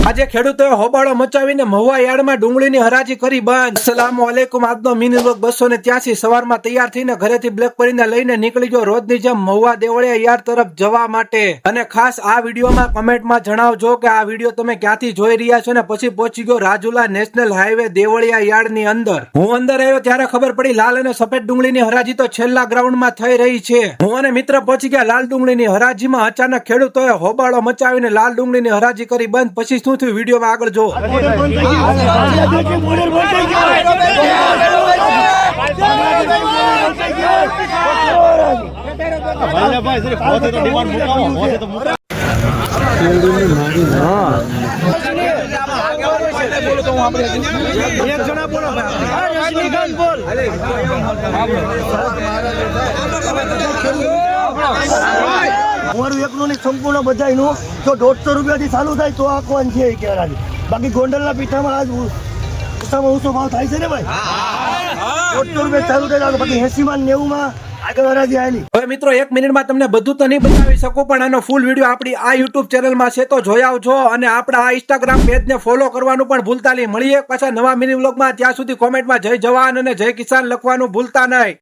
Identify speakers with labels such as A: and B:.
A: આજે ખેડૂતોએ હોબાળો મચાવીને મહુવા યાર્ડમાં ડુંગળીની હરાજી કરી બંધ। અસલામુ અલૈકુમ। આજનો મિની વ્લોગ 283 સવારમાં તૈયાર થઈને ઘરેથી બ્લેક પરીને લઈને નીકળી ગયો રોજની જેમ મહુવા દેવળિયા યાર્ડ તરફ જવા માટે। અને ખાસ આ વિડીયોમાં કમેન્ટમાં જણાવજો કે આ વિડીયો તમે ક્યાંથી જોઈ રહ્યા છો ને પછી પહોંચી ગયો રાજુલા નેશનલ હાઈવે દેવળિયા યાર્ડની અંદર। હું અંદર આવ્યો ત્યારે ખબર પડી લાલ અને સફેદ ડુંગળીની હરાજી તો છેલ્લા ગ્રાઉન્ડમાં થઈ રહી છે। હું અને મિત્ર પહોંચી ગયા લાલ ડુંગળીની હરાજીમાં। અચાનક ખેડૂતોએ હોબાળો મચાવીને લાલ ડુંગળીની હરાજી કરી બંધ। પછી શું થયું વિડીયોમાં આગળ જો।
B: અમારું એકનું સંપૂર્ણ બધાનું જો 150 રૂપિયાથી ચાલુ થાય તો આખવાન છે કે બાકી ગોંડલના પીઠામાં આજ ઓછામાં ઓછો ભાવ થાય છે ને ભાઈ। 150 રૂપિયા ચાલુ થાય બાકી 80 માં 90 માં આગળ હરાજી આવેલી।
A: હવે મિત્રો 1 મિનિટમાં તમને બધું તો નહીં બતાવી શકું પણ આનો ફૂલ વિડીયો આપણી આ યુટ્યુબ ચેનલમાં છે તો જોઈ આવજો અને આપણા આ ઇન્સ્ટાગ્રામ પેજને ફોલો કરવાનું પણ ભૂલતા નહીં। મળીએ પાછા નવા મિની વ્લોગમાં। ત્યાં સુધી કોમેન્ટમાં જય જવાન અને જય કિસાન લખવાનું ભૂલતા નહીં।